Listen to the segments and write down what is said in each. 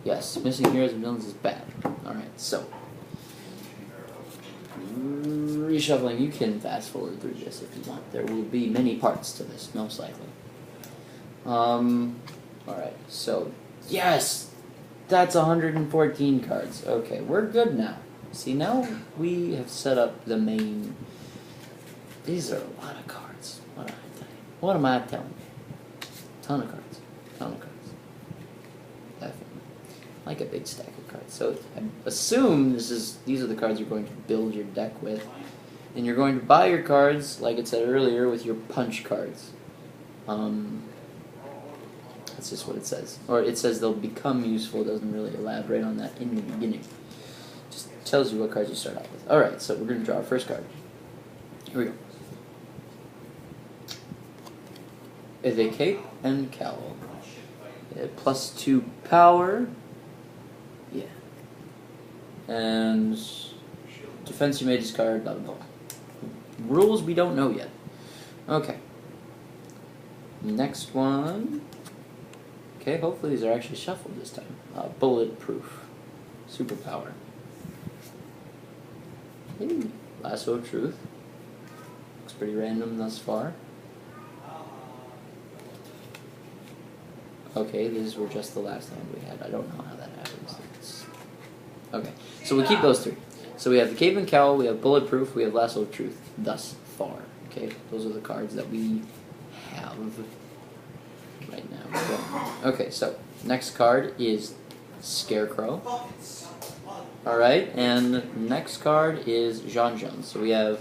Yes, missing heroes and villains is bad. Alright, so. Reshuffling, you can fast forward through this if you want. There will be many parts to this, most likely. Alright, so. Yes! That's 114 cards. Okay, we're good now. See, now we have set up the main. These are a lot of cards. What am I telling you? Ton of cards. Definitely. Like a big stack of cards. So I assume these are the cards you're going to build your deck with. And you're going to buy your cards, like it said earlier, with your punch cards. That's just what it says. Or it says they'll become useful. It doesn't really elaborate on that in the beginning. Just tells you what cards you start out with. Alright, so we're going to draw our first card. Here we go. The Cape and Cowl. +2 power. Yeah. And defense you may discard, blah blah blah. Rules we don't know yet. Okay. Next one. Okay, hopefully these are actually shuffled this time. Bulletproof. Superpower. Hey, Lasso of Truth. Looks pretty random thus far. Okay, these were just the last hand we had. I don't know how that happens. Okay, so we keep those three. So we have the Cape and Cowl, we have Bulletproof, we have Lasso of Truth thus far. Okay, those are the cards that we have right now. Okay, so next card is Scarecrow. Alright, and next card is Jean Jean. So we have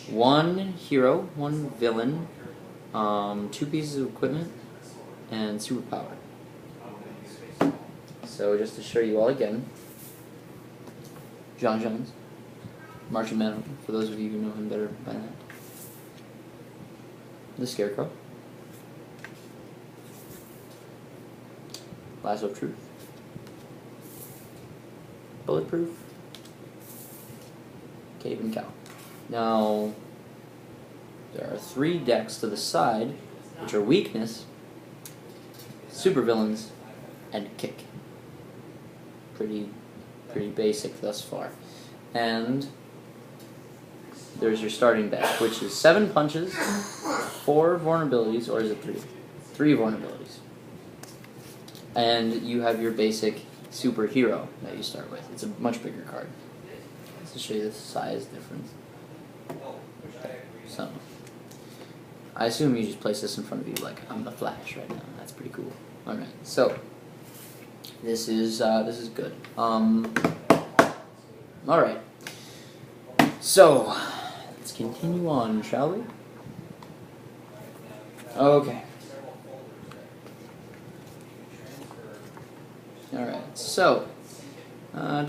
one hero, one villain, 2 pieces of equipment, and superpower. So just to show you all again, Jean Jean's Martian Manhunter, for those of you who know him better by that. The Scarecrow. Lasso of Truth. Bulletproof. Cape and Cowl. Now, there are 3 decks to the side, which are Weakness, Supervillains, and Kick. Pretty basic thus far. And there's your starting deck, which is 7 punches, 4 vulnerabilities, or is it 3? 3 vulnerabilities. And you have your basic superhero that you start with. It's a much bigger card. Just to show you the size difference. So, I assume you just place this in front of you like I'm the Flash right now. That's pretty cool. Alright, so this is good. Alright. So let's continue on, shall we? Okay. Alright, so okay,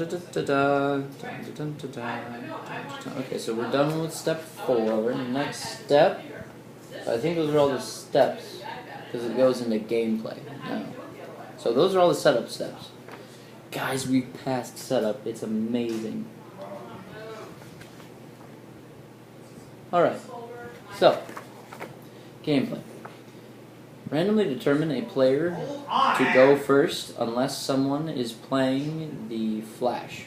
so we're done with step 4. Next step, I think those are all the steps, because it goes into gameplay now. So those are all the setup steps. Guys, we passed setup. It's amazing. Alright, so, gameplay. Randomly determine a player to go first unless someone is playing the Flash.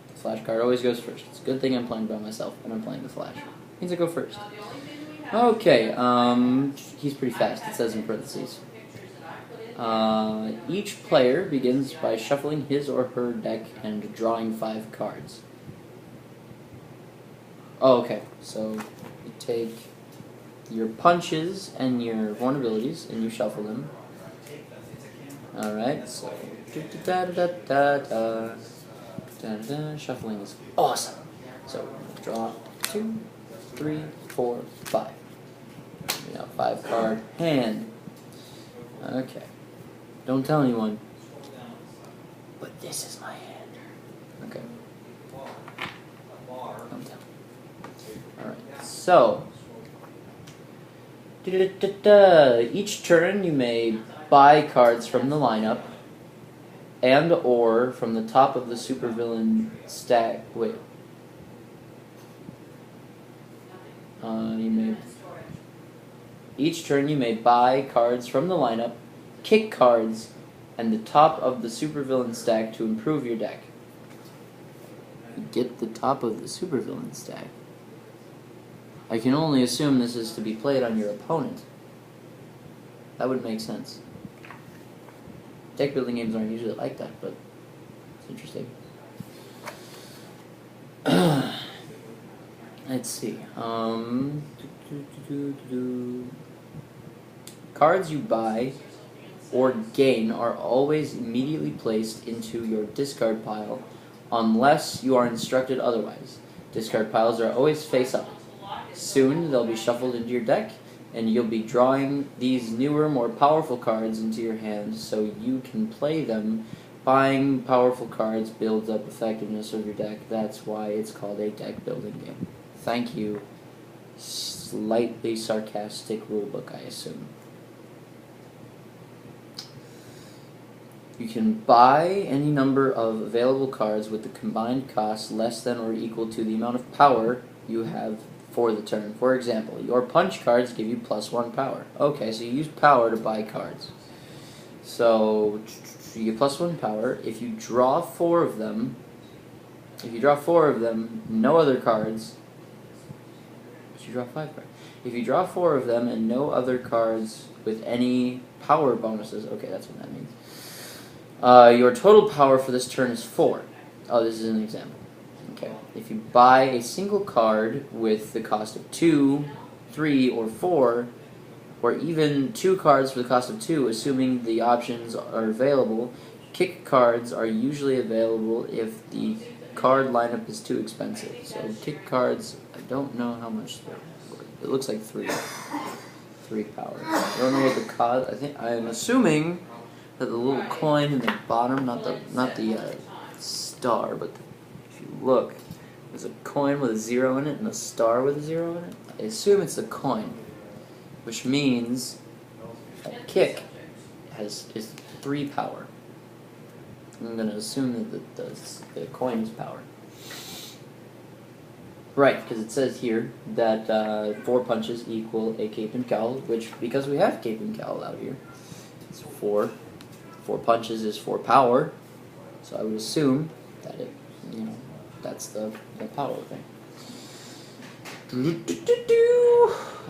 The Flash card always goes first. It's a good thing I'm playing by myself and I'm playing the Flash. Means I go first. Okay, he's pretty fast, it says in parentheses. Each player begins by shuffling his or her deck and drawing 5 cards. Oh, okay, so you take your punches and your vulnerabilities and you shuffle them. Alright, so shuffling is awesome. So draw 2, 3, 4, 5. We got 5 card hand. Okay. Don't tell anyone. But this is my hand. Okay. Don't tell. Alright, so each turn you may buy cards from the lineup and or from the top of the supervillain stack. Wait. Each turn you may buy cards from the lineup, kick cards, and the top of the supervillain stack to improve your deck. Get the top of the supervillain stack. I can only assume this is to be played on your opponent. That would make sense. Deck building games aren't usually like that, but it's interesting. Let's see. Cards you buy or gain are always immediately placed into your discard pile unless you are instructed otherwise. Discard piles are always face up. Soon they'll be shuffled into your deck, and you'll be drawing these newer, more powerful cards into your hand so you can play them. Buying powerful cards builds up effectiveness of your deck. That's why it's called a deck building game. Thank you. Slightly sarcastic rulebook, I assume. You can buy any number of available cards with the combined cost less than or equal to the amount of power you have for the turn. For example, your punch cards give you +1 power. Okay, so you use power to buy cards. So you get +1 power. If you draw 4 of them, no other cards. You draw 5 cards. If you draw 4 of them and no other cards with any power bonuses, okay, that's what that means. Your total power for this turn is 4. Oh, this is an example. Okay. If you buy a single card with the cost of 2, 3, or 4, or even 2 cards for the cost of 2, assuming the options are available, kick cards are usually available if the card lineup is too expensive. So kick cards, I don't know how much they're worth. It looks like 3. 3 power. I don't know what the cost. I'm assuming that the little coin in the bottom, not the star, but if you look, there's a coin with a 0 in it and a star with a 0 in it. I assume it's a coin, which means that kick is 3 power. I'm going to assume that the coin is power. Right, because it says here that 4 punches equal a cape and cowl, which, because we have cape and cowl out here, it's 4. 4 punches is 4 power, so I would assume that that's the power thing.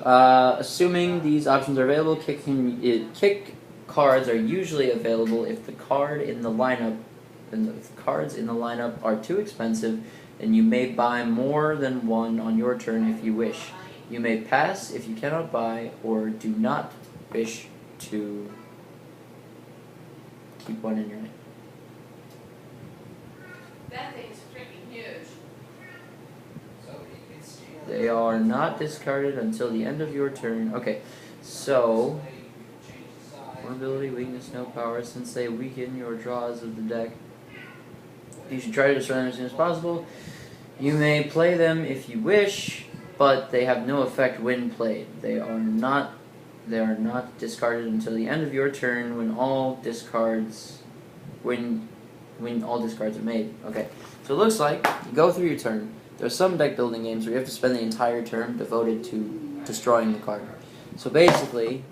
Assuming these options are available, kick cards are usually available if the cards in the lineup are too expensive, and you may buy more than one on your turn if you wish. You may pass if you cannot buy or do not wish to keep one in your hand. That thing's freaking huge. They are not discarded until the end of your turn. Okay, so vulnerability, weakness, no power. Since they weaken your draws of the deck, you should try to destroy them as soon as possible. You may play them if you wish, but they have no effect when played. They are not discarded until the end of your turn when all discards are made. Okay, so it looks like you go through your turn. There's some deck building games where you have to spend the entire turn devoted to destroying the card. So basically,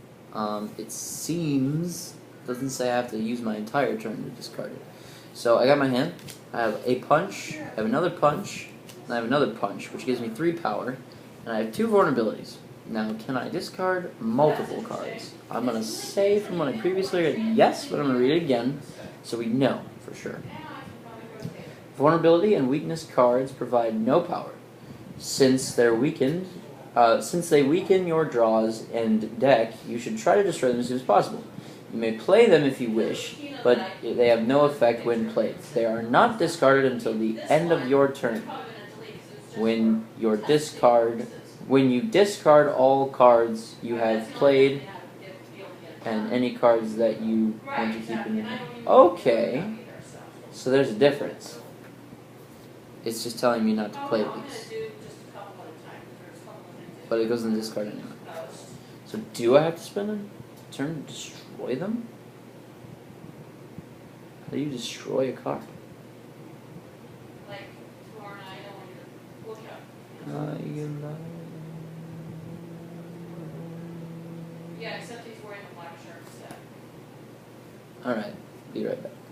it seems, doesn't say I have to use my entire turn to discard it. So I got my hand, I have a punch, I have another punch, and I have another punch, which gives me 3 power, and I have 2 vulnerabilities. Now, can I discard multiple cards? I'm going to say from what I previously read, yes, but I'm going to read it again so we know for sure. Vulnerability and weakness cards provide no power. Since they weaken your draws and deck, you should try to destroy them as soon as possible. You may play them if you wish, but they have no effect when played. They are not discarded until the end of your turn. When you discard all cards you have played and any cards that you want to keep in your hand. Okay, so there's a difference. It's just telling me not to play these. But it goes in the discard anyway. So do I have to spend a turn to destroy them? How do you destroy a card? Like tomorrow night, I want you to look it up. Yeah, except he's wearing a black shirt instead. Alright. Be right back.